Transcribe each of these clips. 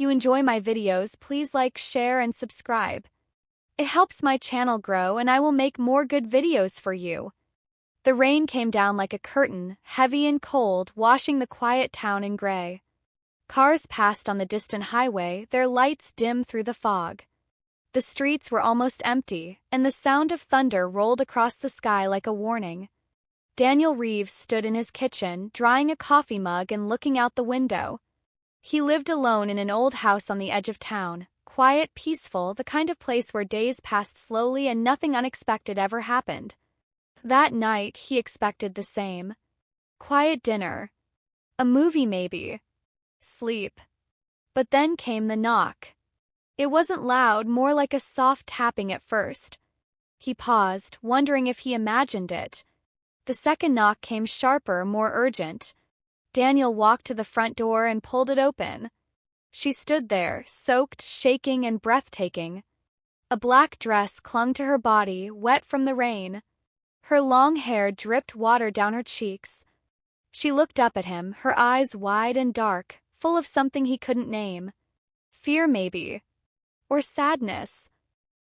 If you enjoy my videos, please like, share, and subscribe. It helps my channel grow and I will make more good videos for you. The rain came down like a curtain, heavy and cold, washing the quiet town in gray. Cars passed on the distant highway, their lights dim through the fog. The streets were almost empty, and the sound of thunder rolled across the sky like a warning. Daniel Reeves stood in his kitchen, drying a coffee mug and looking out the window. He lived alone in an old house on the edge of town, quiet, peaceful, the kind of place where days passed slowly and nothing unexpected ever happened. That night, he expected the same. Quiet dinner. A movie maybe. Sleep. But then came the knock. It wasn't loud, more like a soft tapping at first. He paused, wondering if he imagined it. The second knock came sharper, more urgent. Daniel walked to the front door and pulled it open. She stood there, soaked, shaking, and breathtaking. A black dress clung to her body, wet from the rain. Her long hair dripped water down her cheeks. She looked up at him, her eyes wide and dark, full of something he couldn't name. Fear, maybe. Or sadness.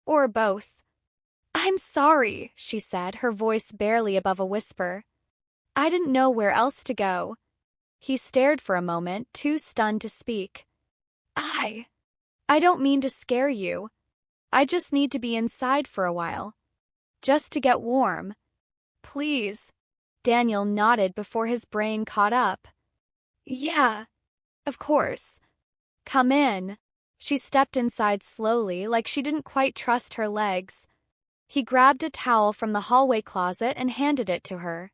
Or both. "I'm sorry," she said, her voice barely above a whisper. "I didn't know where else to go." He stared for a moment, too stunned to speak. I don't mean to scare you. I just need to be inside for a while. Just to get warm. Please." Daniel nodded before his brain caught up. "Yeah, of course. Come in." She stepped inside slowly, like she didn't quite trust her legs. He grabbed a towel from the hallway closet and handed it to her.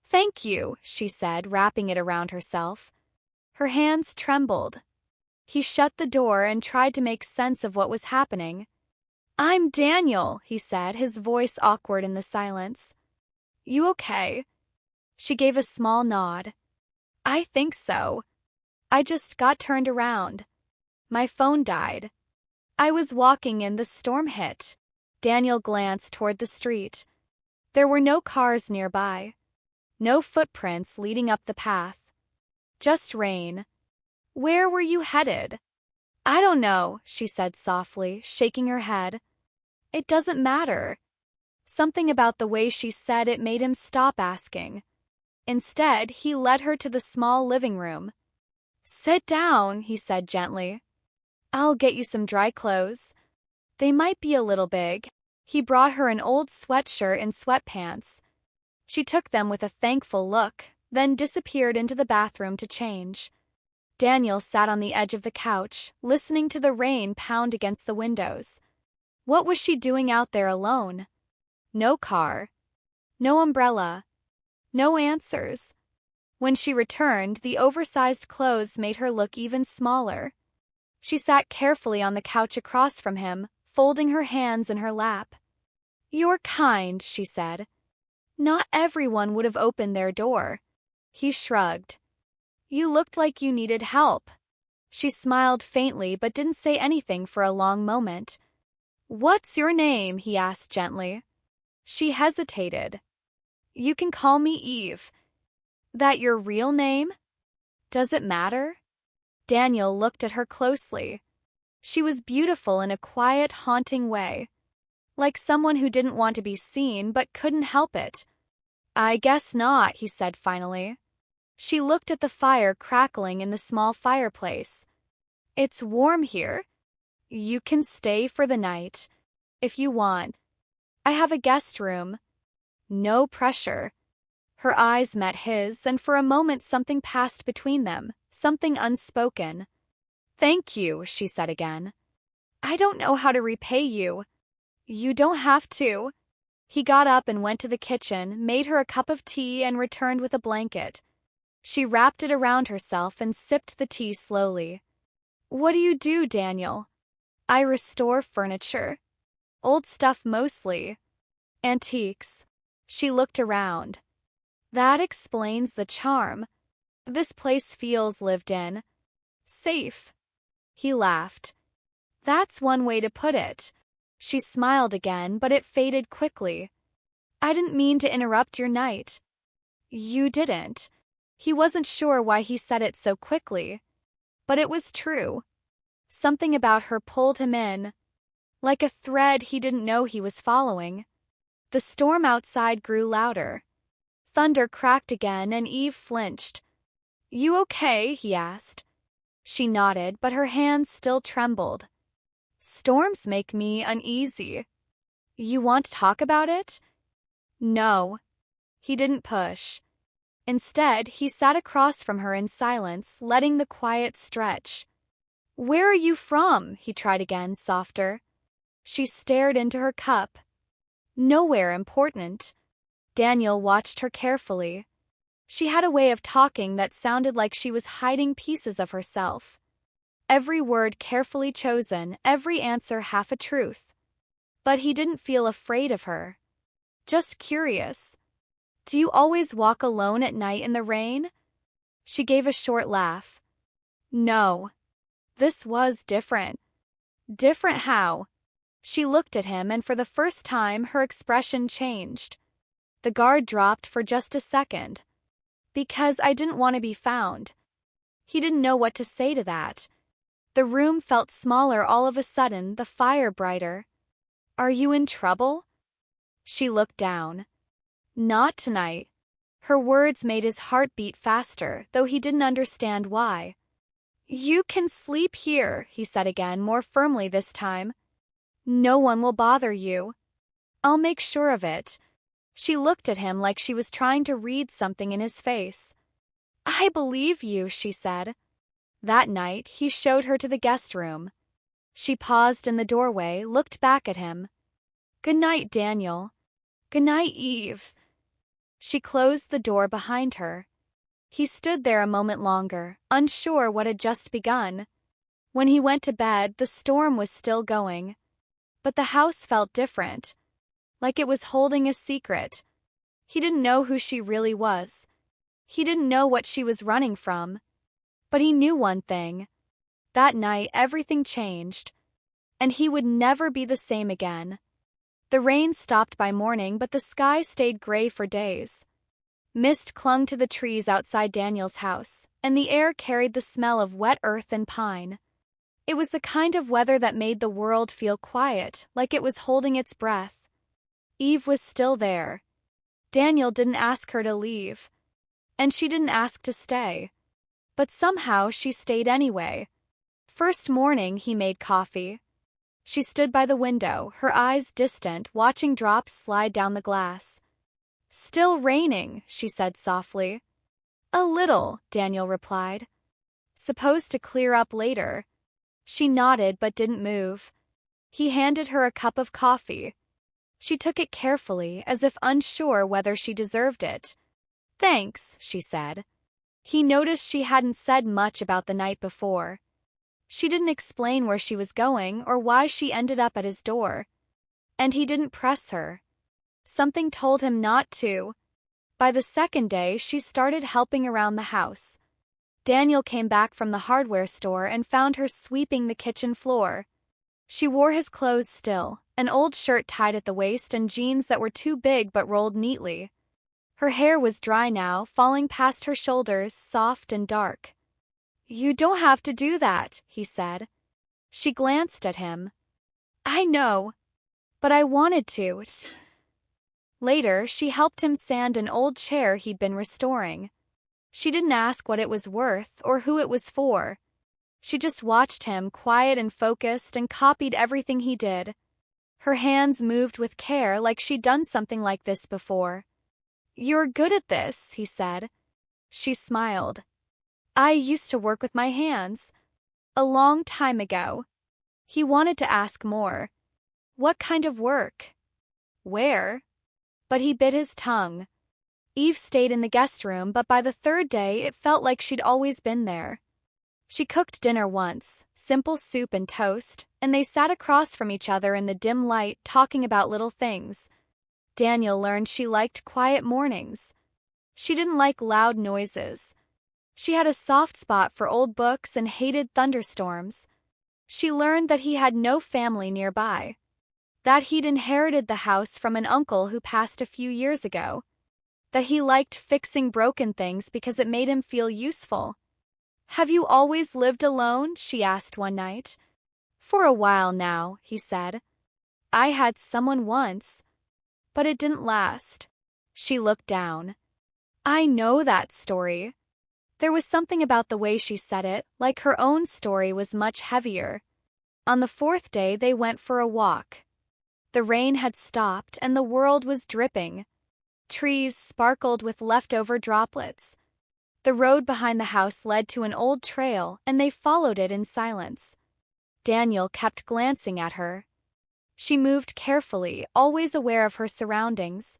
"Thank you," she said, wrapping it around herself. Her hands trembled. He shut the door and tried to make sense of what was happening. "I'm Daniel," he said, his voice awkward in the silence. "You okay?" She gave a small nod. "I think so. I just got turned around. My phone died. I was walking and the storm hit." Daniel glanced toward the street. There were no cars nearby. No footprints leading up the path. Just rain. "Where were you headed?" "I don't know," she said softly, shaking her head. "It doesn't matter." Something about the way she said it made him stop asking. Instead, he led her to the small living room. "Sit down," he said gently. "I'll get you some dry clothes. They might be a little big." He brought her an old sweatshirt and sweatpants. She took them with a thankful look, then disappeared into the bathroom to change. Daniel sat on the edge of the couch, listening to the rain pound against the windows. What was she doing out there alone? No car. No umbrella. No answers. When she returned, the oversized clothes made her look even smaller. She sat carefully on the couch across from him, folding her hands in her lap. "You're kind," she said. "Not everyone would have opened their door." He shrugged. "You looked like you needed help." She smiled faintly but didn't say anything for a long moment. "What's your name?" he asked gently. She hesitated. "You can call me Eve." "That your real name? Does it matter?" Daniel looked at her closely. She was beautiful in a quiet, haunting way. Like someone who didn't want to be seen but couldn't help it. "I guess not," he said finally. She looked at the fire crackling in the small fireplace. "It's warm here. You can stay for the night, if you want. I have a guest room. No pressure." Her eyes met his, and for a moment something passed between them, something unspoken. "Thank you," she said again. "I don't know how to repay you." "You don't have to." He got up and went to the kitchen, made her a cup of tea, and returned with a blanket. She wrapped it around herself and sipped the tea slowly. "What do you do, Daniel?" "I restore furniture. Old stuff mostly. Antiques." She looked around. "That explains the charm. This place feels lived in. Safe." He laughed. "That's one way to put it." She smiled again, but it faded quickly. "I didn't mean to interrupt your night." "You didn't." He wasn't sure why he said it so quickly. But it was true. Something about her pulled him in, like a thread he didn't know he was following. The storm outside grew louder. Thunder cracked again and Eve flinched. "You okay?" he asked. She nodded, but her hands still trembled. "Storms make me uneasy. You want to talk about it?" "No." He didn't push. Instead, he sat across from her in silence, letting the quiet stretch. "Where are you from?" he tried again, softer. She stared into her cup. "Nowhere important." Daniel watched her carefully. She had a way of talking that sounded like she was hiding pieces of herself. Every word carefully chosen, every answer half a truth. But he didn't feel afraid of her. Just curious. "Do you always walk alone at night in the rain?" She gave a short laugh. "No." This was different. Different how? She looked at him, and for the first time her expression changed. The guard dropped for just a second. "Because I didn't want to be found." He didn't know what to say to that. The room felt smaller all of a sudden, the fire brighter. "Are you in trouble?" She looked down. "Not tonight." Her words made his heart beat faster, though he didn't understand why. "You can sleep here," he said again, more firmly this time. "No one will bother you." "I'll make sure of it." She looked at him like she was trying to read something in his face. "I believe you," she said. That night, he showed her to the guest room. She paused in the doorway, looked back at him. "Good night, Daniel." "Good night, Eve." She closed the door behind her. He stood there a moment longer, unsure what had just begun. When he went to bed, the storm was still going. But the house felt different, like it was holding a secret. He didn't know who she really was. He didn't know what she was running from. But he knew one thing. That night, everything changed. And he would never be the same again. The rain stopped by morning, but the sky stayed gray for days. Mist clung to the trees outside Daniel's house, and the air carried the smell of wet earth and pine. It was the kind of weather that made the world feel quiet, like it was holding its breath. Eve was still there. Daniel didn't ask her to leave. And she didn't ask to stay. But somehow she stayed anyway. First morning, he made coffee. She stood by the window, her eyes distant, watching drops slide down the glass. "Still raining," she said softly. "A little," Daniel replied. "Supposed to clear up later." She nodded but didn't move. He handed her a cup of coffee. She took it carefully, as if unsure whether she deserved it. "Thanks," she said. He noticed she hadn't said much about the night before. She didn't explain where she was going or why she ended up at his door. And he didn't press her. Something told him not to. By the second day, she started helping around the house. Daniel came back from the hardware store and found her sweeping the kitchen floor. She wore his clothes still, an old shirt tied at the waist and jeans that were too big but rolled neatly. Her hair was dry now, falling past her shoulders, soft and dark. "You don't have to do that," he said. She glanced at him. "I know, but I wanted to." Later, she helped him sand an old chair he'd been restoring. She didn't ask what it was worth or who it was for. She just watched him, quiet and focused, and copied everything he did. Her hands moved with care, like she'd done something like this before. "You're good at this," he said. She smiled. "I used to work with my hands. A long time ago." He wanted to ask more. "What kind of work? Where?" But he bit his tongue. Eve stayed in the guest room, but by the third day it felt like she'd always been there. She cooked dinner once, simple soup and toast, and they sat across from each other in the dim light talking about little things. Daniel learned she liked quiet mornings. She didn't like loud noises. She had a soft spot for old books and hated thunderstorms. She learned that he had no family nearby, that he'd inherited the house from an uncle who passed a few years ago, that he liked fixing broken things because it made him feel useful. Have you always lived alone? She asked one night. For a while now, he said. I had someone once, but it didn't last. She looked down. I know that story. There was something about the way she said it, like her own story was much heavier. On the fourth day, they went for a walk. The rain had stopped and the world was dripping. Trees sparkled with leftover droplets. The road behind the house led to an old trail, and they followed it in silence. Daniel kept glancing at her. She moved carefully, always aware of her surroundings,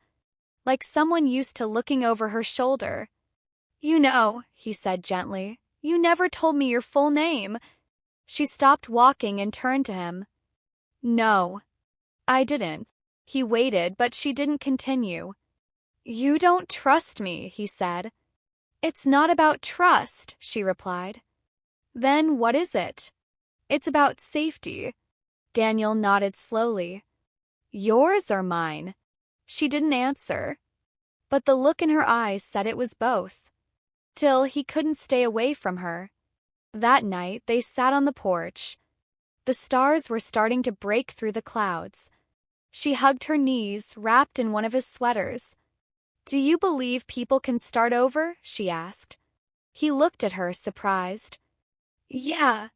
like someone used to looking over her shoulder. You know, he said gently, you never told me your full name. She stopped walking and turned to him. No, I didn't. He waited, but she didn't continue. You don't trust me, he said. It's not about trust, she replied. Then what is it? It's about safety. Daniel nodded slowly. Yours or mine? She didn't answer, but the look in her eyes said it was both. Till he couldn't stay away from her. That night, they sat on the porch. The stars were starting to break through the clouds. She hugged her knees, wrapped in one of his sweaters. Do you believe people can start over? She asked. He looked at her, surprised. Yeah,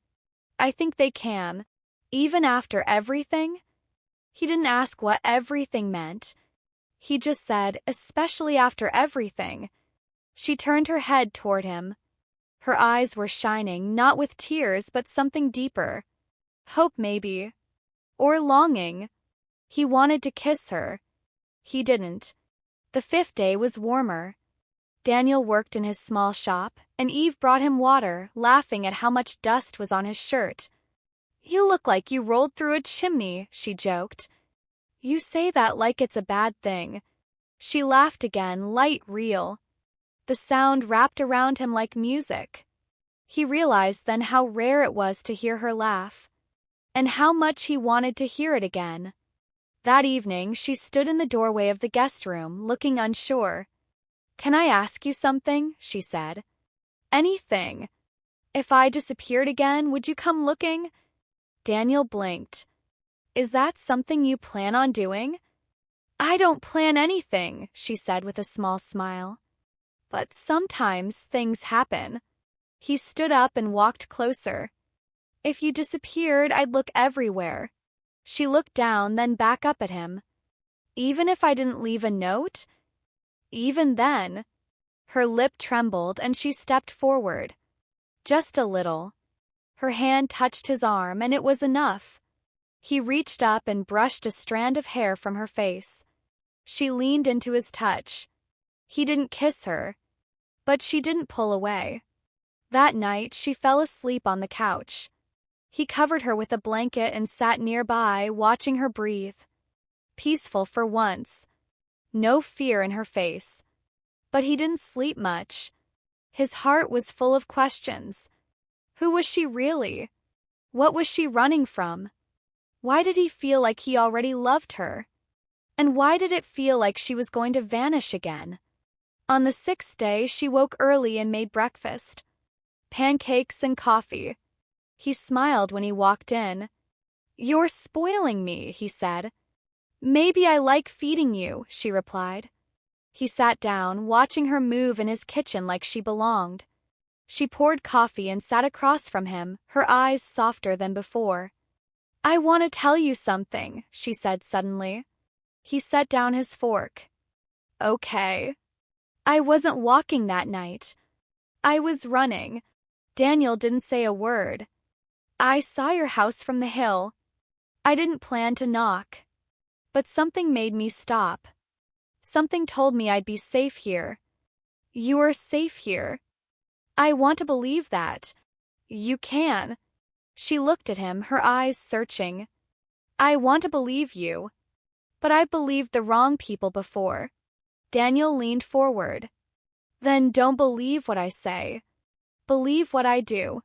I think they can. Even after everything? He didn't ask what everything meant. He just said, especially after everything. She turned her head toward him. Her eyes were shining, not with tears, but something deeper. Hope, maybe. Or longing. He wanted to kiss her. He didn't. The fifth day was warmer. Daniel worked in his small shop, and Eve brought him water, laughing at how much dust was on his shirt. You look like you rolled through a chimney, she joked. You say that like it's a bad thing. She laughed again, light, real. The sound wrapped around him like music. He realized then how rare it was to hear her laugh, and how much he wanted to hear it again. That evening, she stood in the doorway of the guest room, looking unsure. Can I ask you something? She said. Anything. If I disappeared again, would you come looking? Daniel blinked. Is that something you plan on doing? I don't plan anything, she said with a small smile. But sometimes things happen. He stood up and walked closer. If you disappeared, I'd look everywhere. She looked down, then back up at him. Even if I didn't leave a note? Even then. Her lip trembled and she stepped forward. Just a little. Her hand touched his arm, and it was enough. He reached up and brushed a strand of hair from her face. She leaned into his touch. He didn't kiss her, but she didn't pull away. That night, she fell asleep on the couch. He covered her with a blanket and sat nearby, watching her breathe. Peaceful for once. No fear in her face. But he didn't sleep much. His heart was full of questions. Who was she really? What was she running from? Why did he feel like he already loved her? And why did it feel like she was going to vanish again? On the sixth day, she woke early and made breakfast. Pancakes and coffee. He smiled when he walked in. You're spoiling me, he said. Maybe I like feeding you, she replied. He sat down, watching her move in his kitchen like she belonged. She poured coffee and sat across from him, her eyes softer than before. I want to tell you something, she said suddenly. He set down his fork. Okay. I wasn't walking that night. I was running. Daniel didn't say a word. I saw your house from the hill. I didn't plan to knock. But something made me stop. Something told me I'd be safe here. You are safe here. I want to believe that. You can. She looked at him, her eyes searching. I want to believe you. But I've believed the wrong people before. Daniel leaned forward. Then don't believe what I say. Believe what I do.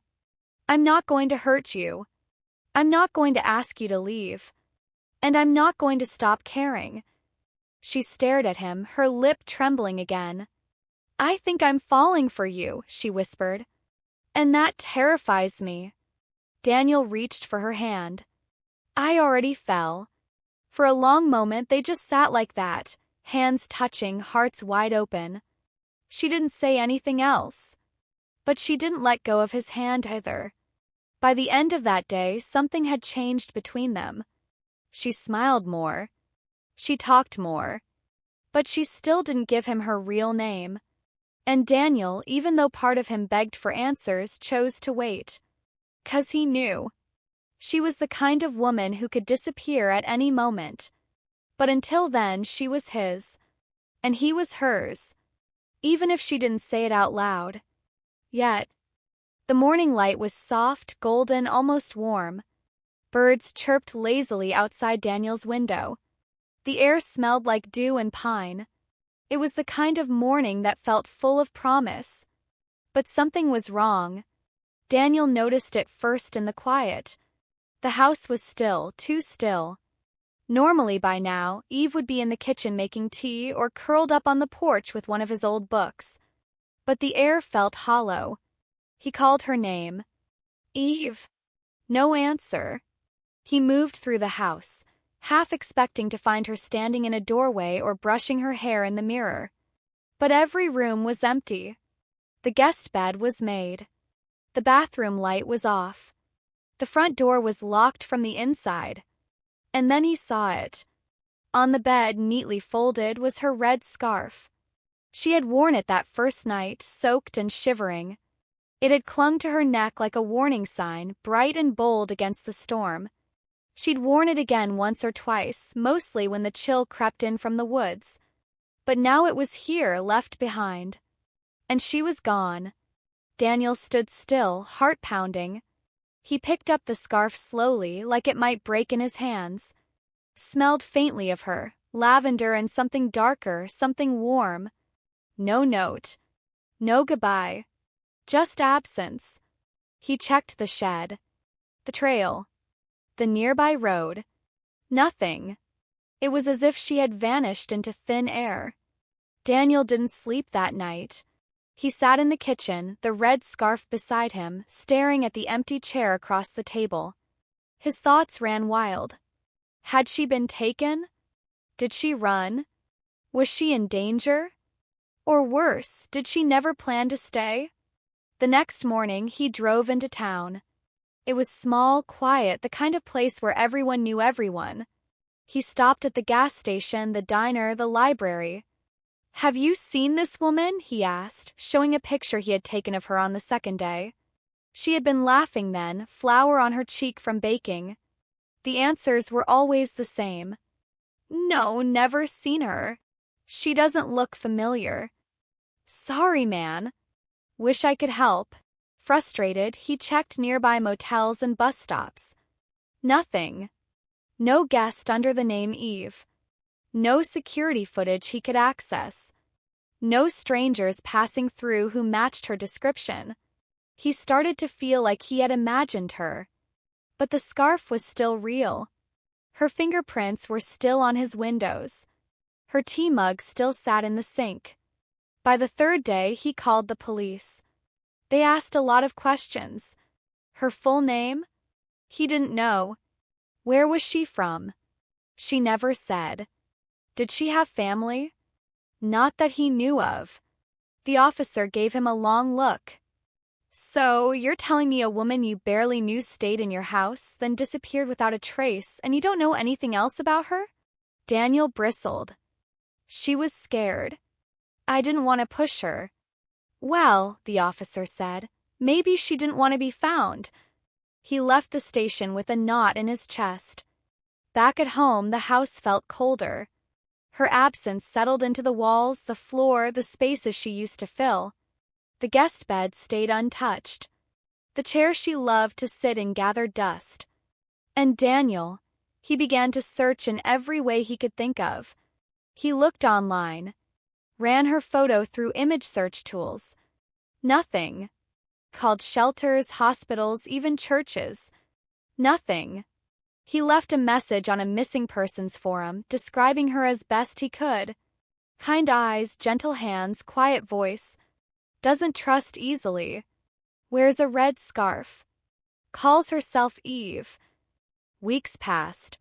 I'm not going to hurt you. I'm not going to ask you to leave. And I'm not going to stop caring. She stared at him, her lip trembling again. I think I'm falling for you, she whispered. And that terrifies me. Daniel reached for her hand. I already fell. For a long moment they just sat like that, hands touching, hearts wide open. She didn't say anything else. But she didn't let go of his hand either. By the end of that day, something had changed between them. She smiled more. She talked more. But she still didn't give him her real name. And Daniel, even though part of him begged for answers, chose to wait. 'Cause he knew. She was the kind of woman who could disappear at any moment. But until then, she was his. And he was hers. Even if she didn't say it out loud. Yet, the morning light was soft, golden, almost warm. Birds chirped lazily outside Daniel's window. The air smelled like dew and pine. It was the kind of morning that felt full of promise. But something was wrong. Daniel noticed it first in the quiet. The house was still, too still. Normally by now, Eve would be in the kitchen making tea or curled up on the porch with one of his old books. But the air felt hollow. He called her name. Eve. No answer. He moved through the house, half expecting to find her standing in a doorway or brushing her hair in the mirror. But every room was empty. The guest bed was made. The bathroom light was off. The front door was locked from the inside. And then he saw it. On the bed, neatly folded, was her red scarf. She had worn it that first night, soaked and shivering. It had clung to her neck like a warning sign, bright and bold against the storm. She'd worn it again once or twice, mostly when the chill crept in from the woods. But now it was here, left behind. And she was gone. Daniel stood still, heart pounding. He picked up the scarf slowly, like it might break in his hands. Smelled faintly of her, lavender and something darker, something warm. No note. No goodbye. Just absence. He checked the shed. The trail. The nearby road. Nothing. It was as if she had vanished into thin air. Daniel didn't sleep that night. He sat in the kitchen, the red scarf beside him, staring at the empty chair across the table. His thoughts ran wild. Had she been taken? Did she run? Was she in danger? Or worse, did she never plan to stay? The next morning, he drove into town. It was small, quiet, the kind of place where everyone knew everyone. He stopped at the gas station, the diner, the library. Have you seen this woman? He asked, showing a picture he had taken of her on the second day. She had been laughing then, flour on her cheek from baking. The answers were always the same. No, never seen her. She doesn't look familiar. Sorry, man. Wish I could help. Frustrated, he checked nearby motels and bus stops. Nothing. No guest under the name Eve. No security footage he could access. No strangers passing through who matched her description. He started to feel like he had imagined her. But the scarf was still real. Her fingerprints were still on his windows. Her tea mug still sat in the sink. By the third day, he called the police. They asked a lot of questions. Her full name? He didn't know. Where was she from? She never said. Did she have family? Not that he knew of. The officer gave him a long look. So, you're telling me a woman you barely knew stayed in your house, then disappeared without a trace, and you don't know anything else about her? Daniel bristled. She was scared. I didn't want to push her. Well, the officer said, maybe she didn't want to be found. He left the station with a knot in his chest. Back at home, the house felt colder. Her absence settled into the walls, the floor, the spaces she used to fill. The guest bed stayed untouched. The chair she loved to sit in gathered dust. And Daniel, he began to search in every way he could think of. He looked online. Ran her photo through image search tools. Nothing. Called shelters, hospitals, even churches. Nothing. He left a message on a missing persons forum, describing her as best he could. Kind eyes, gentle hands, quiet voice. Doesn't trust easily. Wears a red scarf. Calls herself Eve. Weeks passed.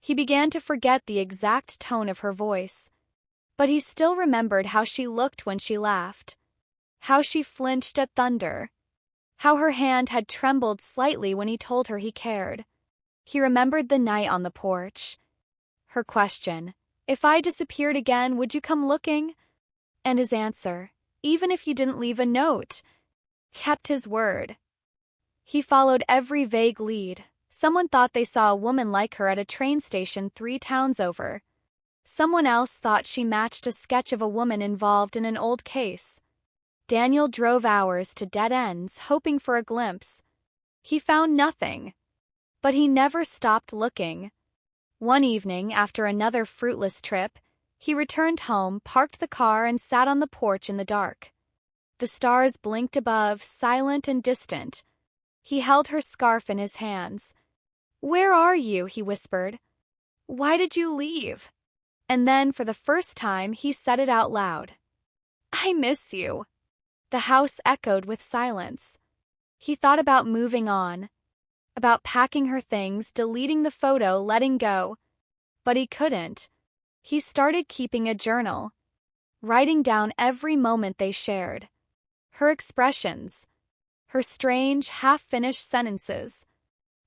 He began to forget the exact tone of her voice. But he still remembered how she looked when she laughed. How she flinched at thunder. How her hand had trembled slightly when he told her he cared. He remembered the night on the porch. Her question, "If I disappeared again, would you come looking?" And his answer, "Even if you didn't leave a note," kept his word. He followed every vague lead. Someone thought they saw a woman like her at a train station 3 towns over. Someone else thought she matched a sketch of a woman involved in an old case. Daniel drove hours to dead ends, hoping for a glimpse. He found nothing. But he never stopped looking. One evening, after another fruitless trip, he returned home, parked the car, and sat on the porch in the dark. The stars blinked above, silent and distant. He held her scarf in his hands. "Where are you?" he whispered. "Why did you leave?" And then, for the first time, he said it out loud. "I miss you." The house echoed with silence. He thought about moving on, about packing her things, deleting the photo, letting go. But he couldn't. He started keeping a journal, writing down every moment they shared. Her expressions, her strange, half-finished sentences,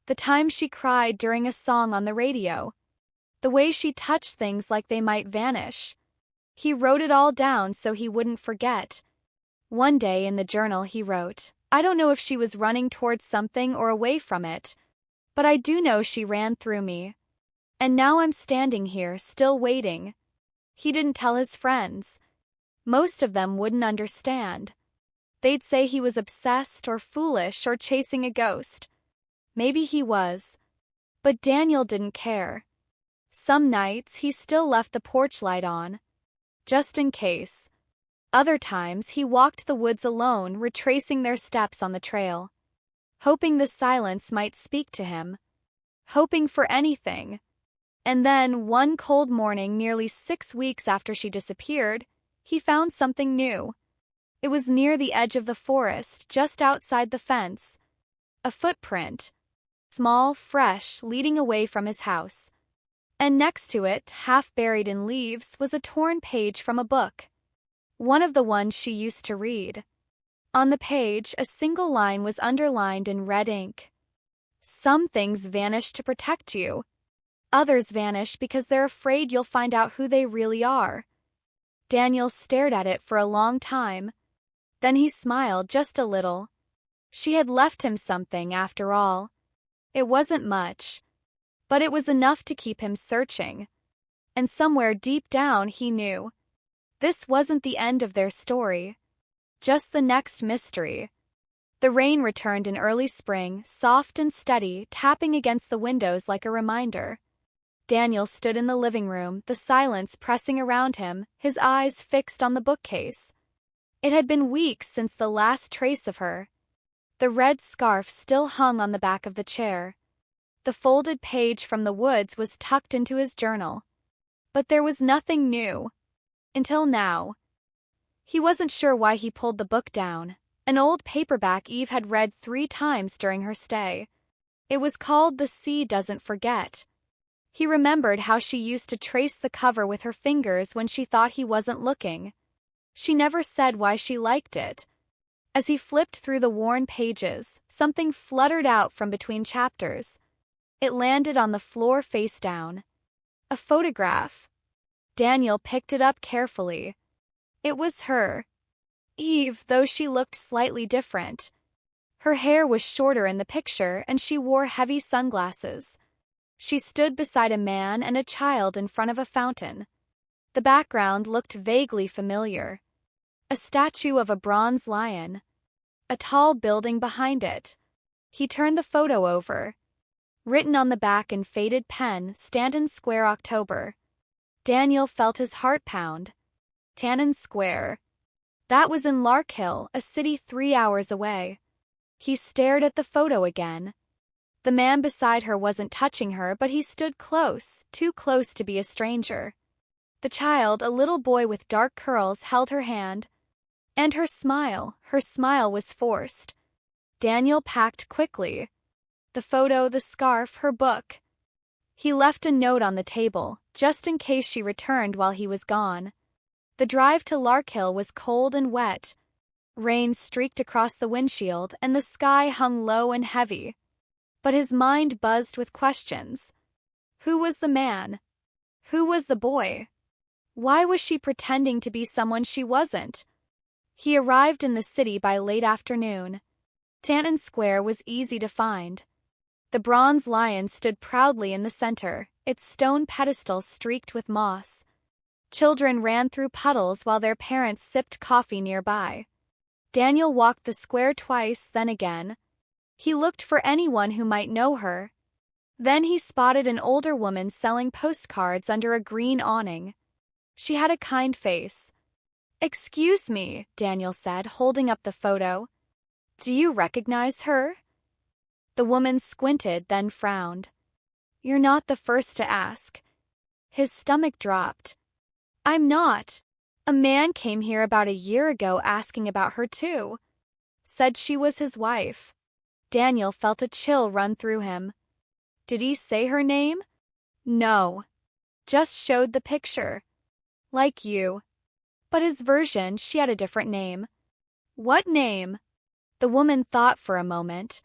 the time she cried during a song on the radio, the way she touched things like they might vanish. He wrote it all down so he wouldn't forget. One day in the journal he wrote, "I don't know if she was running towards something or away from it, but I do know she ran through me. And now I'm standing here, still waiting." He didn't tell his friends. Most of them wouldn't understand. They'd say he was obsessed or foolish or chasing a ghost. Maybe he was. But Daniel didn't care. Some nights he still left the porch light on, just in case. Other times he walked the woods alone, retracing their steps on the trail, hoping the silence might speak to him, hoping for anything. And then, one cold morning, nearly 6 weeks after she disappeared, he found something new. It was near the edge of the forest, just outside the fence. A footprint, small, fresh, leading away from his house. And next to it, half buried in leaves, was a torn page from a book. One of the ones she used to read. On the page, a single line was underlined in red ink. "Some things vanish to protect you. Others vanish because they're afraid you'll find out who they really are." Daniel stared at it for a long time. Then he smiled just a little. She had left him something, after all. It wasn't much, but it was enough to keep him searching. And somewhere deep down he knew. This wasn't the end of their story. Just the next mystery. The rain returned in early spring, soft and steady, tapping against the windows like a reminder. Daniel stood in the living room, the silence pressing around him, his eyes fixed on the bookcase. It had been weeks since the last trace of her. The red scarf still hung on the back of the chair. The folded page from the woods was tucked into his journal. But there was nothing new. Until now. He wasn't sure why he pulled the book down. An old paperback Eve had read 3 times during her stay. It was called The Sea Doesn't Forget. He remembered how she used to trace the cover with her fingers when she thought he wasn't looking. She never said why she liked it. As he flipped through the worn pages, something fluttered out from between chapters. It landed on the floor face down. A photograph. Daniel picked it up carefully. It was her. Eve, though she looked slightly different. Her hair was shorter in the picture, and she wore heavy sunglasses. She stood beside a man and a child in front of a fountain. The background looked vaguely familiar. A statue of a bronze lion. A tall building behind it. He turned the photo over. Written on the back in faded pen, Stanton Square, October. Daniel felt his heart pound. Stanton Square. That was in Larkhill, a city 3 hours away. He stared at the photo again. The man beside her wasn't touching her, but he stood close, too close to be a stranger. The child, a little boy with dark curls, held her hand. And her smile was forced. Daniel packed quickly. The photo, the scarf, her book. He left a note on the table, just in case she returned while he was gone. The drive to Larkhill was cold and wet. Rain streaked across the windshield and the sky hung low and heavy. But his mind buzzed with questions. Who was the man? Who was the boy? Why was she pretending to be someone she wasn't? He arrived in the city by late afternoon. Tanton Square was easy to find. The bronze lion stood proudly in the center, its stone pedestal streaked with moss. Children ran through puddles while their parents sipped coffee nearby. Daniel walked the square twice, then again. He looked for anyone who might know her. Then he spotted an older woman selling postcards under a green awning. She had a kind face. "Excuse me," Daniel said, holding up the photo. "Do you recognize her?" The woman squinted, then frowned. "You're not the first to ask." His stomach dropped. "I'm not. A man came here about a year ago asking about her too. Said she was his wife." Daniel felt a chill run through him. "Did he say her name?" "No. Just showed the picture. Like you." But his version, she had a different name. "What name?" The woman thought for a moment.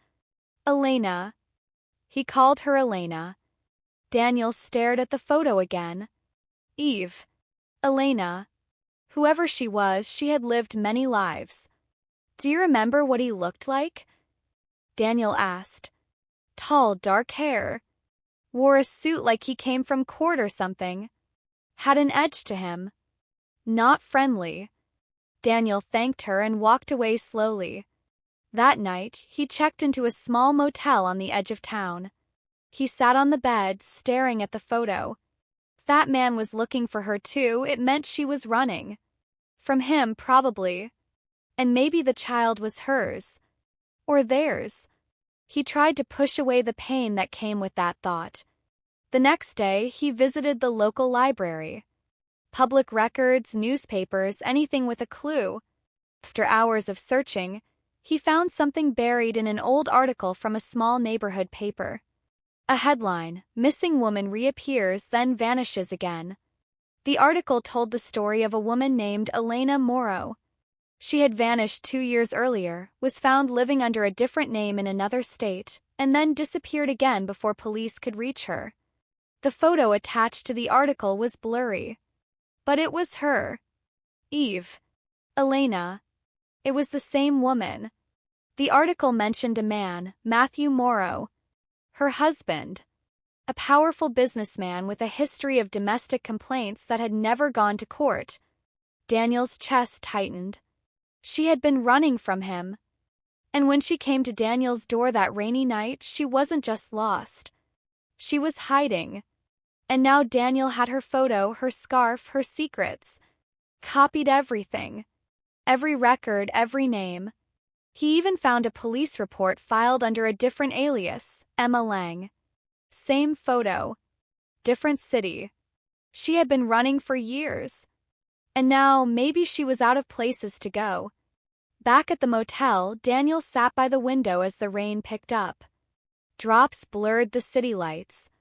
"Elena." He called her Elena. Daniel stared at the photo again. Eve. Elena. Whoever she was, she had lived many lives. "Do you remember what he looked like?" Daniel asked. "Tall, dark hair. Wore a suit like he came from court or something. Had an edge to him. Not friendly." Daniel thanked her and walked away slowly. That night, he checked into a small motel on the edge of town. He sat on the bed, staring at the photo. If that man was looking for her too, it meant she was running. From him, probably. And maybe the child was hers. Or theirs. He tried to push away the pain that came with that thought. The next day, he visited the local library. Public records, newspapers, anything with a clue. After hours of searching, he found something buried in an old article from a small neighborhood paper. A headline, "Missing Woman Reappears Then Vanishes Again." The article told the story of a woman named Elena Morrow. She had vanished 2 years earlier, was found living under a different name in another state, and then disappeared again before police could reach her. The photo attached to the article was blurry. But it was her. Eve. Elena. It was the same woman. The article mentioned a man, Matthew Morrow. Her husband. A powerful businessman with a history of domestic complaints that had never gone to court. Daniel's chest tightened. She had been running from him. And when she came to Daniel's door that rainy night, she wasn't just lost. She was hiding. And now Daniel had her photo, her scarf, her secrets. Copied everything. Every record, every name. He even found a police report filed under a different alias, Emma Lang. Same photo. Different city. She had been running for years. And now, maybe she was out of places to go. Back at the motel, Daniel sat by the window as the rain picked up. Drops blurred the city lights.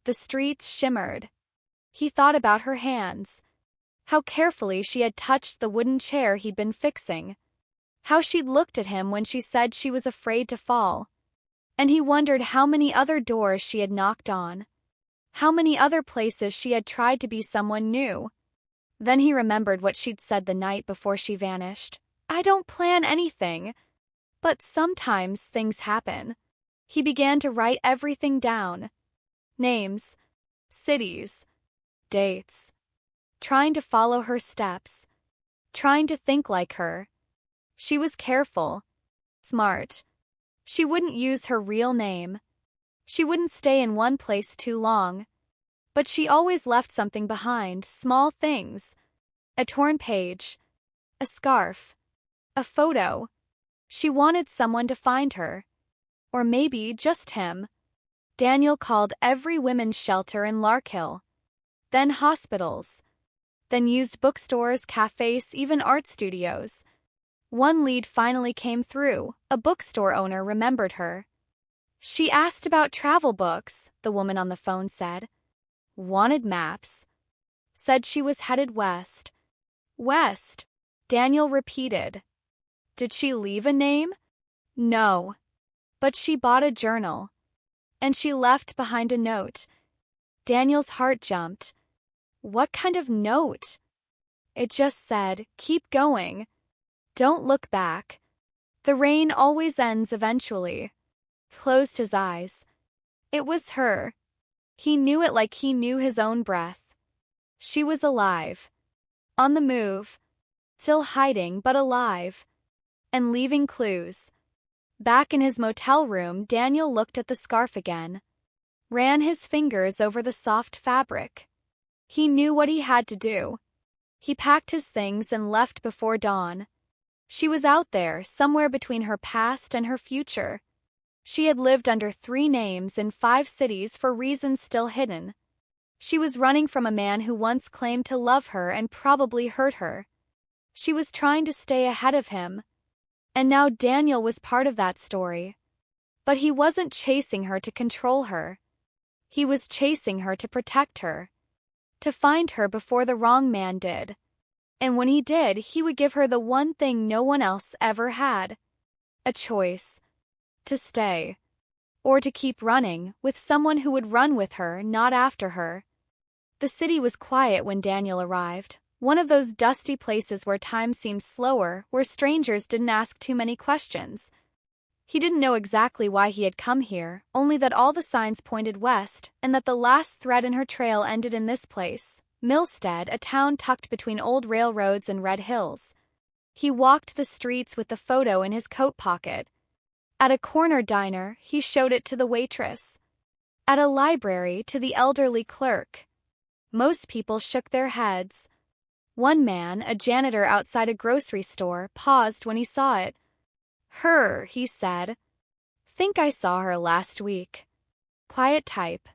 The streets shimmered. He thought about her hands. How carefully she had touched the wooden chair he'd been fixing. How she'd looked at him when she said she was afraid to fall. And he wondered how many other doors she had knocked on. How many other places she had tried to be someone new. Then he remembered what she'd said the night before she vanished. "I don't plan anything. But sometimes things happen." He began to write everything down. Names. Cities. Dates. Trying to follow her steps. Trying to think like her. She was careful. Smart. She wouldn't use her real name. She wouldn't stay in one place too long. But she always left something behind, small things. A torn page. A scarf. A photo. She wanted someone to find her. Or maybe just him. Daniel called every women's shelter in Larkhill. Then hospitals. Then used bookstores, cafes, even art studios. One lead finally came through. A bookstore owner remembered her. She asked about travel books, the woman on the phone said. Wanted maps. Said she was headed west. West, Daniel repeated. Did she leave a name? No. But she bought a journal. And she left behind a note. Daniel's heart jumped. What kind of note? It just said, keep going. Don't look back. The rain always ends eventually. Closed his eyes. It was her. He knew it like he knew his own breath. She was alive. On the move. Still hiding, but alive. And leaving clues. Back in his motel room, Daniel looked at the scarf again. Ran his fingers over the soft fabric. He knew what he had to do. He packed his things and left before dawn. She was out there, somewhere between her past and her future. She had lived under 3 names in 5 cities for reasons still hidden. She was running from a man who once claimed to love her and probably hurt her. She was trying to stay ahead of him. And now Daniel was part of that story. But he wasn't chasing her to control her. He was chasing her to protect her. To find her before the wrong man did. And when he did, he would give her the one thing no one else ever had. A choice. To stay. Or to keep running, with someone who would run with her, not after her. The city was quiet when Daniel arrived. One of those dusty places where time seemed slower, where strangers didn't ask too many questions. He didn't know exactly why he had come here, only that all the signs pointed west, and that the last thread in her trail ended in this place, Milstead, a town tucked between old railroads and red hills. He walked the streets with the photo in his coat pocket. At a corner diner, he showed it to the waitress. At a library, to the elderly clerk. Most people shook their heads. One man, a janitor outside a grocery store, paused when he saw it. Her, he said. Think I saw her last week. Quiet type.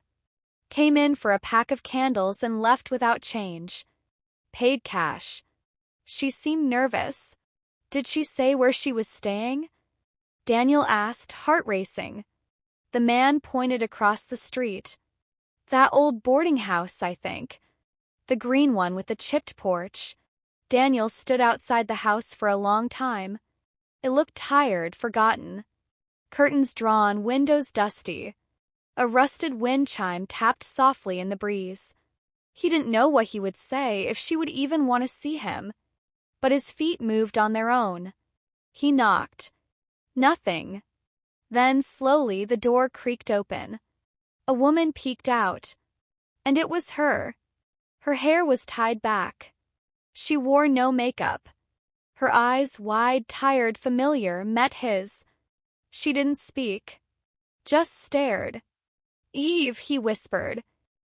Came in for a pack of candles and left without change. Paid cash. She seemed nervous. Did she say where she was staying? Daniel asked, heart racing. The man pointed across the street. That old boarding house, I think. The green one with the chipped porch. Daniel stood outside the house for a long time. It looked tired, forgotten. Curtains drawn, windows dusty. A rusted wind chime tapped softly in the breeze. He didn't know what he would say, if she would even want to see him. But his feet moved on their own. He knocked. Nothing. Then, slowly, the door creaked open. A woman peeked out. And it was her. Her hair was tied back. She wore no makeup. Her eyes, wide, tired, familiar, met his. She didn't speak. Just stared. Eve, he whispered.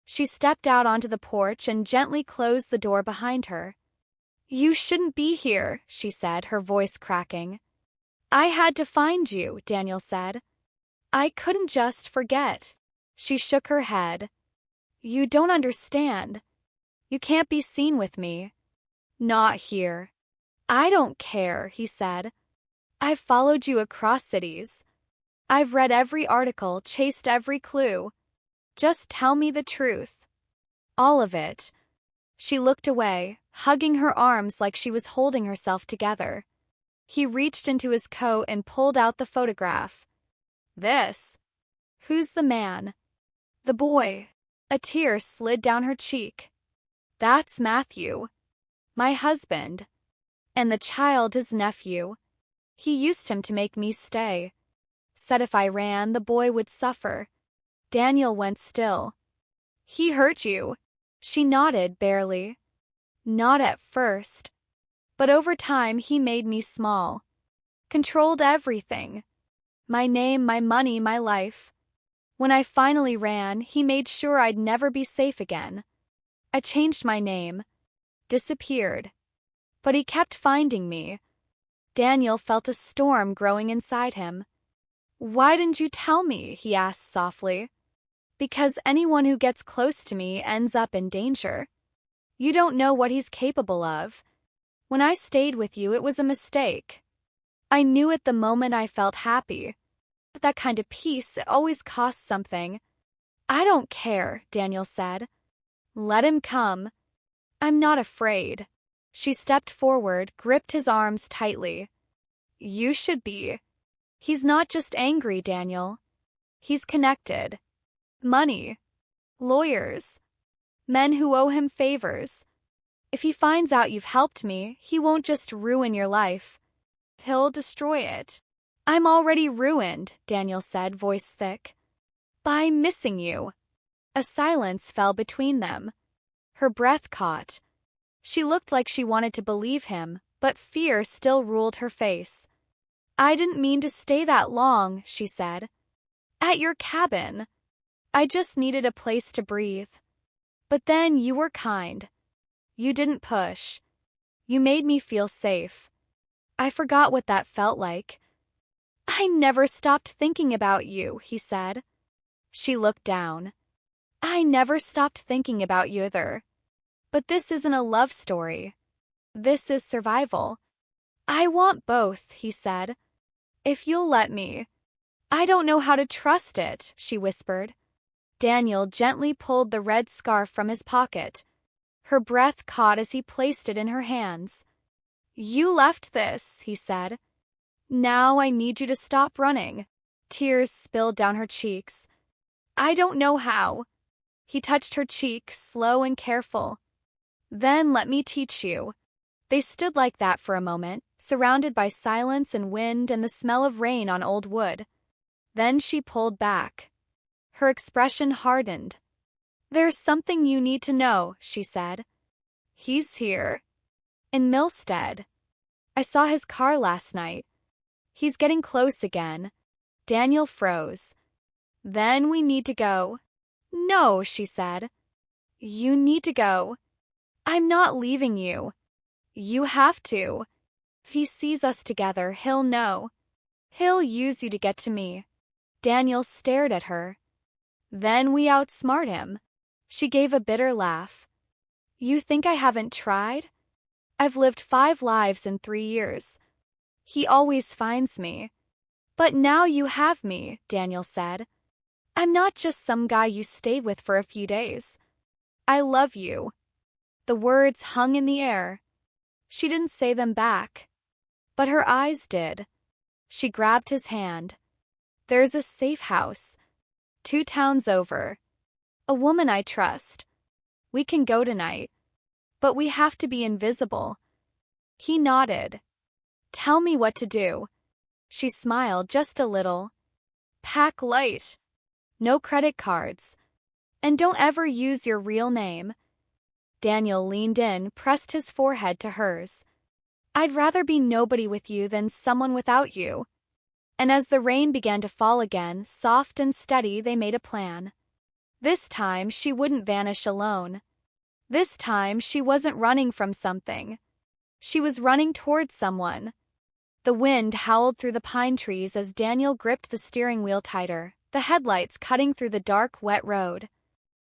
She stepped out onto the porch and gently closed the door behind her. You shouldn't be here, she said, her voice cracking. I had to find you, Daniel said. I couldn't just forget. She shook her head. You don't understand. You can't be seen with me. Not here. I don't care, he said. I've followed you across cities. I've read every article, chased every clue. Just tell me the truth. All of it. She looked away, hugging her arms like she was holding herself together. He reached into his coat and pulled out the photograph. This. Who's the man? The boy. A tear slid down her cheek. That's Matthew. My husband. And the child his nephew. He used him to make me stay. Said if I ran, the boy would suffer. Daniel went still. He hurt you. She nodded, barely. Not at first. But over time he made me small. Controlled everything. My name, my money, my life. When I finally ran, he made sure I'd never be safe again. I changed my name. Disappeared. But he kept finding me. Daniel felt a storm growing inside him. Why didn't you tell me? He asked softly. Because anyone who gets close to me ends up in danger. You don't know what he's capable of. When I stayed with you, it was a mistake. I knew at the moment I felt happy. But that kind of peace, it always costs something. I don't care, Daniel said. Let him come. I'm not afraid. She stepped forward, gripped his arms tightly. You should be. He's not just angry, Daniel. He's connected. Money. Lawyers. Men who owe him favors. If he finds out you've helped me, he won't just ruin your life. He'll destroy it. I'm already ruined, Daniel said, voice thick. By missing you. A silence fell between them. Her breath caught. She looked like she wanted to believe him, but fear still ruled her face. I didn't mean to stay that long, she said. At your cabin. I just needed a place to breathe. But then you were kind. You didn't push. You made me feel safe. I forgot what that felt like. I never stopped thinking about you, he said. She looked down. I never stopped thinking about you either. But this isn't a love story. This is survival. I want both, he said. If you'll let me. I don't know how to trust it, she whispered. Daniel gently pulled the red scarf from his pocket. Her breath caught as he placed it in her hands. You left this, he said. Now I need you to stop running. Tears spilled down her cheeks. I don't know how. He touched her cheek, slow and careful. Then let me teach you. They stood like that for a moment, surrounded by silence and wind and the smell of rain on old wood. Then she pulled back. Her expression hardened. There's something you need to know, she said. He's here. In Milstead. I saw his car last night. He's getting close again. Daniel froze. Then we need to go. No, she said. You need to go. I'm not leaving you. You have to. If he sees us together, he'll know. He'll use you to get to me. Daniel stared at her. Then we outsmart him. She gave a bitter laugh. You think I haven't tried? I've lived 5 lives in 3 years. He always finds me. But now you have me, Daniel said. I'm not just some guy you stay with for a few days. I love you. The words hung in the air. She didn't say them back. But her eyes did. She grabbed his hand. There's a safe house. 2 towns over. A woman I trust. We can go tonight. But we have to be invisible. He nodded. Tell me what to do. She smiled just a little. Pack light. No credit cards. And don't ever use your real name. Daniel leaned in, pressed his forehead to hers. I'd rather be nobody with you than someone without you. And as the rain began to fall again, soft and steady, they made a plan. This time, she wouldn't vanish alone. This time, she wasn't running from something. She was running towards someone. The wind howled through the pine trees as Daniel gripped the steering wheel tighter, the headlights cutting through the dark, wet road.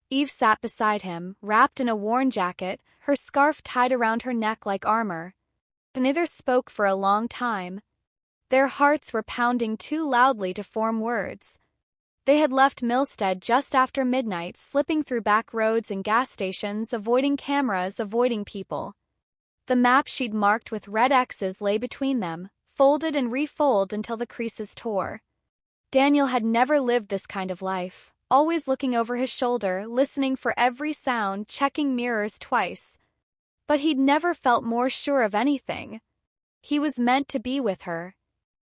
Eve sat beside him, wrapped in a worn jacket, her scarf tied around her neck like armor. Neither spoke for a long time. Their hearts were pounding too loudly to form words. They had left Milstead just after midnight, slipping through back roads and gas stations, avoiding cameras, avoiding people. The map she'd marked with red X's lay between them, folded and refolded until the creases tore. Daniel had never lived this kind of life, always looking over his shoulder, listening for every sound, checking mirrors twice. But he'd never felt more sure of anything. He was meant to be with her.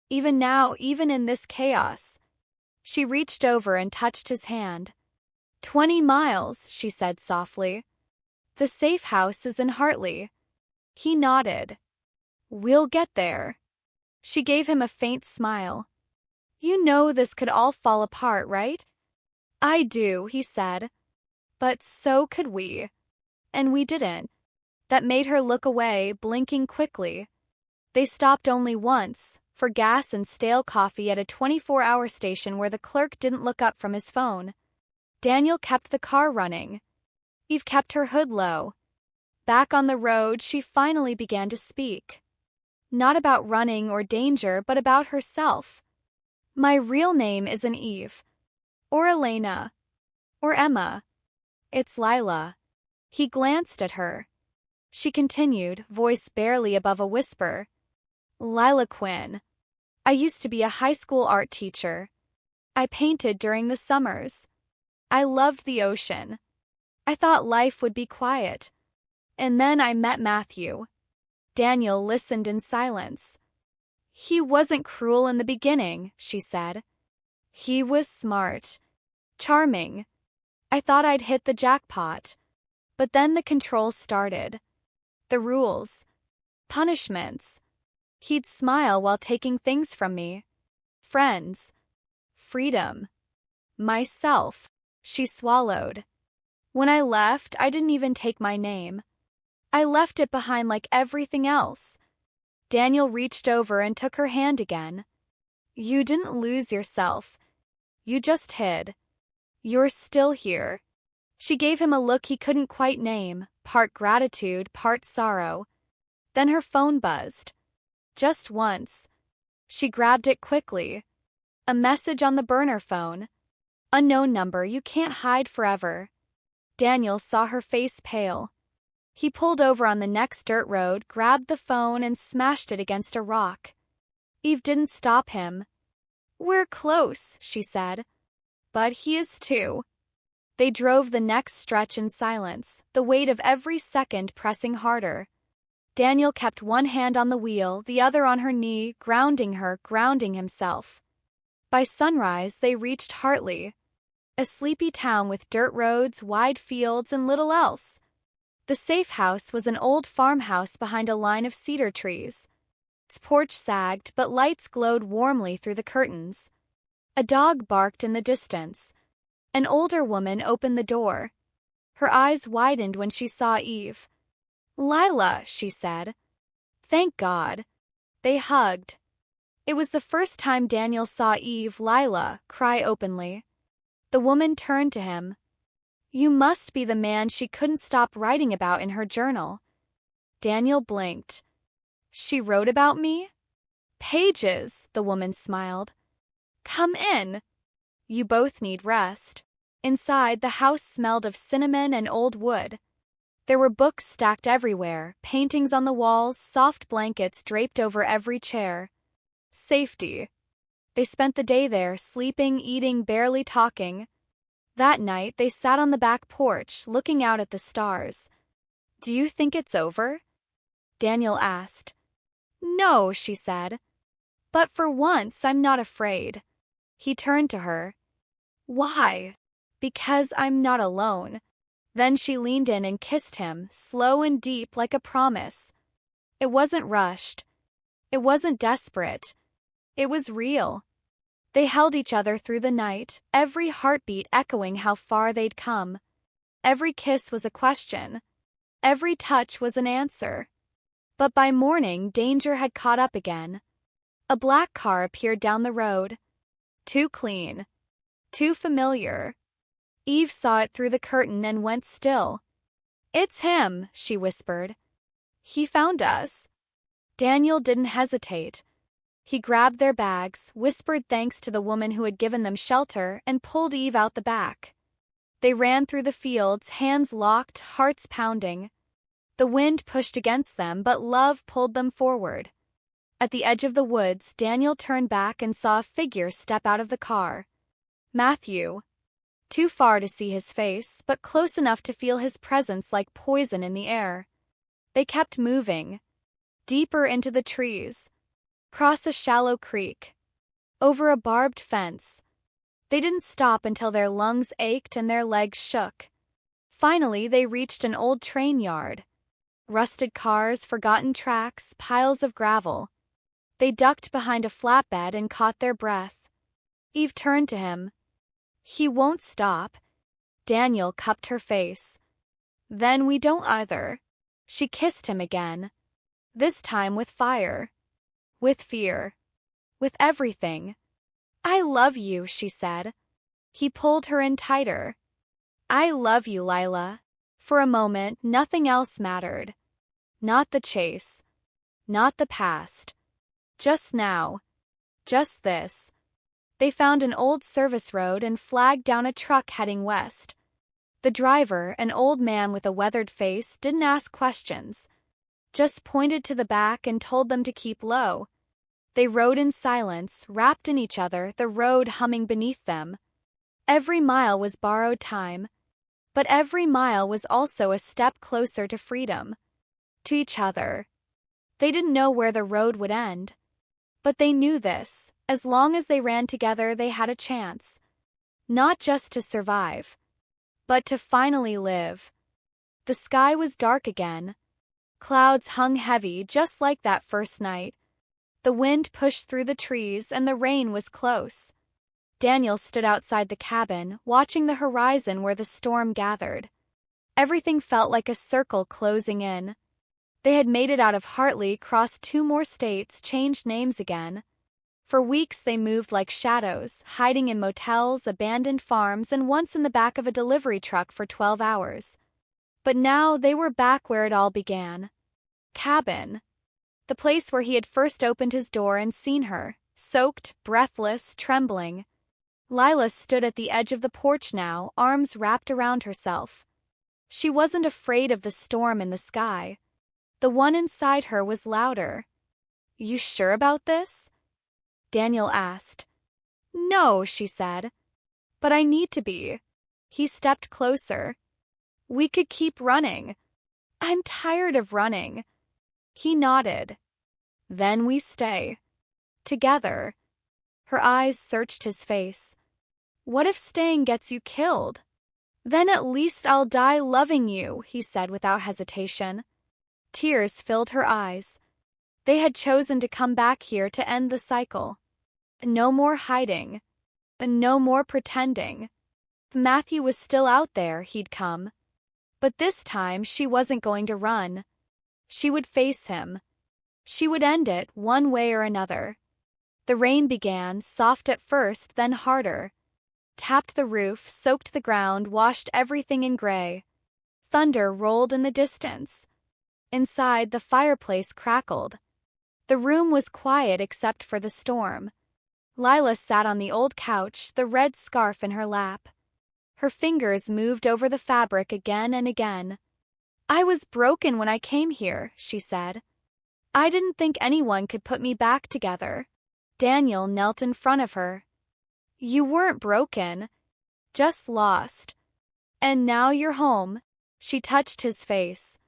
Even now, even in this chaos. She reached over and touched his hand. 20 miles, she said softly. The safe house is in Hartley. He nodded. We'll get there. She gave him a faint smile. You know this could all fall apart, right? I do, he said. But so could we. And we didn't. That made her look away, blinking quickly. They stopped only once, for gas and stale coffee at a 24-hour station where the clerk didn't look up from his phone. Daniel kept the car running. Eve kept her hood low. Back on the road, she finally began to speak. Not about running or danger, but about herself. My real name isn't Eve, or Elena, or Emma. It's Lila. He glanced at her. She continued, voice barely above a whisper. Lila Quinn. I used to be a high school art teacher. I painted during the summers. I loved the ocean. I thought life would be quiet. And then I met Matthew. Daniel listened in silence. He wasn't cruel in the beginning, she said. He was smart. Charming. I thought I'd hit the jackpot. But then the controls started. The rules. Punishments. He'd smile while taking things from me. Friends. Freedom. Myself. She swallowed. When I left, I didn't even take my name. I left it behind like everything else. Daniel reached over and took her hand again. You didn't lose yourself. You just hid. You're still here. She gave him a look he couldn't quite name, part gratitude, part sorrow. Then her phone buzzed. Just once. She grabbed it quickly. A message on the burner phone. Unknown number, you can't hide forever. Daniel saw her face pale. He pulled over on the next dirt road, grabbed the phone, and smashed it against a rock. Eve didn't stop him. We're close, she said. But he is too. They drove the next stretch in silence, the weight of every second pressing harder. Daniel kept one hand on the wheel, the other on her knee, grounding her, grounding himself. By sunrise, they reached Hartley, a sleepy town with dirt roads, wide fields, and little else. The safe house was an old farmhouse behind a line of cedar trees. Its porch sagged, but lights glowed warmly through the curtains. A dog barked in the distance. An older woman opened the door. Her eyes widened when she saw Eve. Lila, she said. Thank God. They hugged. It was the first time Daniel saw Eve, Lila, cry openly. The woman turned to him. You must be the man she couldn't stop writing about in her journal. Daniel blinked. She wrote about me? Pages, the woman smiled. Come in. You both need rest. Inside, the house smelled of cinnamon and old wood. There were books stacked everywhere, paintings on the walls, soft blankets draped over every chair. Safety. They spent the day there, sleeping, eating, barely talking. That night, they sat on the back porch, looking out at the stars. Do you think it's over? Daniel asked. No, she said. But for once, I'm not afraid. He turned to her. Why? Because I'm not alone. Then she leaned in and kissed him, slow and deep like a promise. It wasn't rushed. It wasn't desperate. It was real. They held each other through the night, every heartbeat echoing how far they'd come. Every kiss was a question. Every touch was an answer. But by morning, danger had caught up again. A black car appeared down the road. Too clean. Too familiar. Eve saw it through the curtain and went still. It's him, she whispered. He found us. Daniel didn't hesitate. He grabbed their bags, whispered thanks to the woman who had given them shelter, and pulled Eve out the back. They ran through the fields, hands locked, hearts pounding. The wind pushed against them, but love pulled them forward. At the edge of the woods, Daniel turned back and saw a figure step out of the car. Matthew. Too far to see his face, but close enough to feel his presence like poison in the air. They kept moving. Deeper into the trees. Cross a shallow creek. Over a barbed fence. They didn't stop until their lungs ached and their legs shook. Finally, they reached an old train yard. Rusted cars, forgotten tracks, piles of gravel. They ducked behind a flatbed and caught their breath. Eve turned to him. He won't stop. Daniel cupped her face. Then we don't either. She kissed him again. This time with fire. With fear. With everything. I love you, she said. He pulled her in tighter. I love you, Lila. For a moment, nothing else mattered. Not the chase. not the past. Just now. Just this. They found an old service road and flagged down a truck heading west. The driver, an old man with a weathered face, didn't ask questions, just pointed to the back and told them to keep low. They rode in silence, wrapped in each other, the road humming beneath them. Every mile was borrowed time, but every mile was also a step closer to freedom, to each other. They didn't know where the road would end, but they knew this. As long as they ran together, they had a chance. Not just to survive, but to finally live. The sky was dark again. Clouds hung heavy, just like that first night. The wind pushed through the trees, and the rain was close. Daniel stood outside the cabin, watching the horizon where the storm gathered. Everything felt like a circle closing in. They had made it out of Hartley, crossed 2 more states, changed names again. For weeks they moved like shadows, hiding in motels, abandoned farms, and once in the back of a delivery truck for 12 hours. But now they were back where it all began. Cabin. The place where he had first opened his door and seen her, soaked, breathless, trembling. Lila stood at the edge of the porch now, arms wrapped around herself. She wasn't afraid of the storm in the sky. The one inside her was louder. "You sure about this?" Daniel asked. "No," she said. "But I need to be." He stepped closer. "We could keep running." "I'm tired of running." He nodded. "Then we stay. Together." Her eyes searched his face. "What if staying gets you killed?" "Then at least I'll die loving you," he said without hesitation. Tears filled her eyes. They had chosen to come back here to end the cycle. No more hiding. No more pretending. Matthew was still out there, he'd come. But this time she wasn't going to run. She would face him. She would end it one way or another. The rain began, soft at first, then harder. Tapped the roof, soaked the ground, washed everything in gray. Thunder rolled in the distance. Inside, the fireplace crackled. The room was quiet except for the storm. Lila sat on the old couch, the red scarf in her lap. Her fingers moved over the fabric again and again. "I was broken when I came here," she said. "I didn't think anyone could put me back together." Daniel knelt in front of her. "You weren't broken, just lost. And now you're home." She touched his face.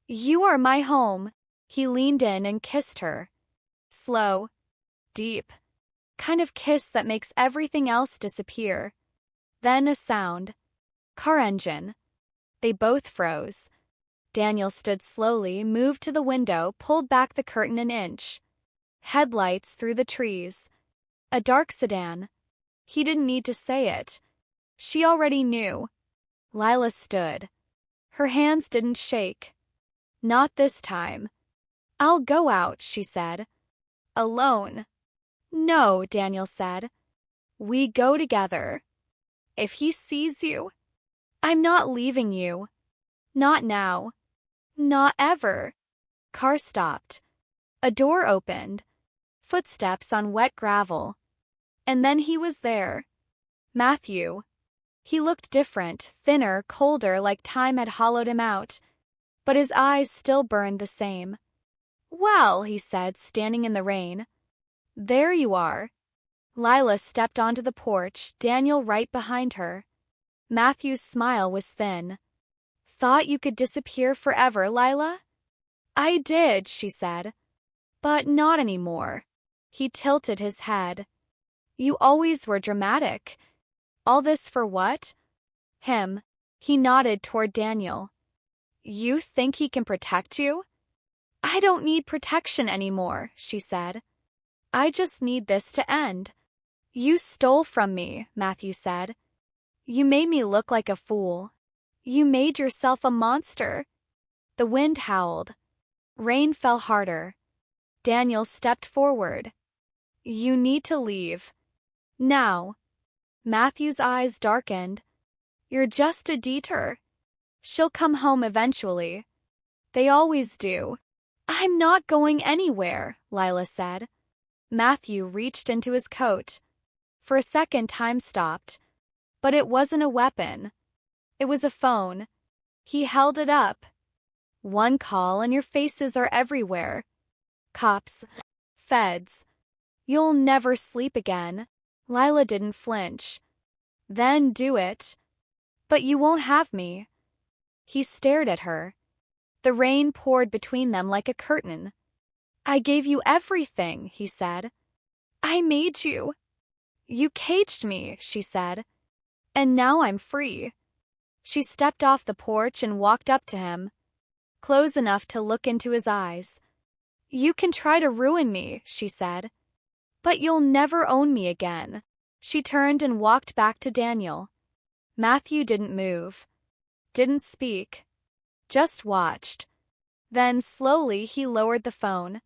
"You are my home." He leaned in and kissed her. Slow, deep, kind of kiss that makes everything else disappear. Then a sound. Car engine. They both froze. Daniel stood slowly, moved to the window, pulled back the curtain an inch. Headlights through the trees. A dark sedan. He didn't need to say it. She already knew. Lila stood. Her hands didn't shake. Not this time. "I'll go out," she said. "Alone." "No," Daniel said. "We go together. If he sees you." "I'm not leaving you. Not now. Not ever." Car stopped. A door opened. Footsteps on wet gravel. And then he was there. Matthew. He looked different, thinner, colder, like time had hollowed him out. But his eyes still burned the same. "Well," he said, standing in the rain. "There you are." Lila stepped onto the porch, Daniel right behind her. Matthew's smile was thin. "Thought you could disappear forever, Lila?" "I did," she said. "But not anymore." He tilted his head. "You always were dramatic. All this for what?" "Him." He nodded toward Daniel. "You think he can protect you?" "I don't need protection anymore," she said. "I just need this to end." "You stole from me," Matthew said. "You made me look like a fool. You made yourself a monster." The wind howled. Rain fell harder. Daniel stepped forward. "You need to leave. Now." Matthew's eyes darkened. "You're just a detour. She'll come home eventually. They always do. I'm not going anywhere, Lila said. Matthew reached into his coat. For a second, time stopped. But it wasn't a weapon. It was a phone. He held it up. One call and your faces are everywhere. Cops. Feds. You'll never sleep again. Lila didn't flinch. Then do it. But you won't have me. He stared at her. The rain poured between them like a curtain. I gave you everything, he said. I made you. You caged me, she said. And now I'm free. She stepped off the porch and walked up to him, close enough to look into his eyes. You can try to ruin me, she said. But you'll never own me again. She turned and walked back to Daniel. Matthew didn't move, didn't speak, just watched. Then slowly he lowered the phone.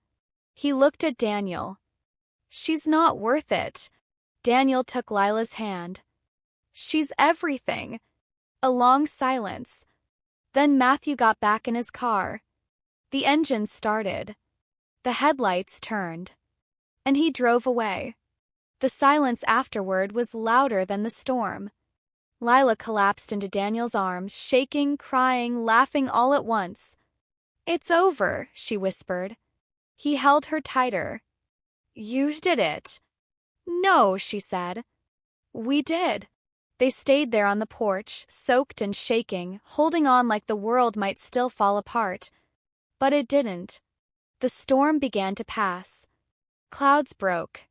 He looked at Daniel. She's not worth it. Daniel took Lila's hand. She's everything. A long silence. Then Matthew got back in his car. The engine started. The headlights turned. And he drove away. The silence afterward was louder than the storm. Lila collapsed into Daniel's arms, shaking, crying, laughing all at once. It's over, she whispered. He held her tighter. You did it. No, she said. We did. They stayed there on the porch, soaked and shaking, holding on like the world might still fall apart. But it didn't. The storm began to pass. Clouds broke.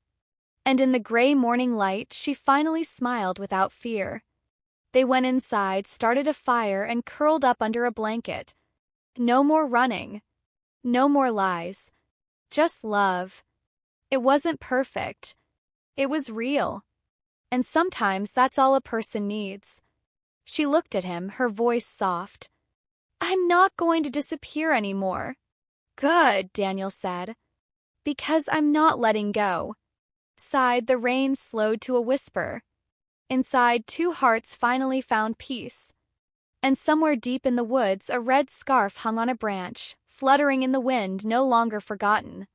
And in the gray morning light, she finally smiled without fear. They went inside, started a fire, and curled up under a blanket. No more running. No more lies. Just love. It wasn't perfect. It was real. And sometimes that's all a person needs. She looked at him, her voice soft. I'm not going to disappear anymore. Good, Daniel said. Because I'm not letting go. Inside, the rain slowed to a whisper. Inside, two hearts finally found peace. And somewhere deep in the woods, a red scarf hung on a branch, fluttering in the wind, no longer forgotten.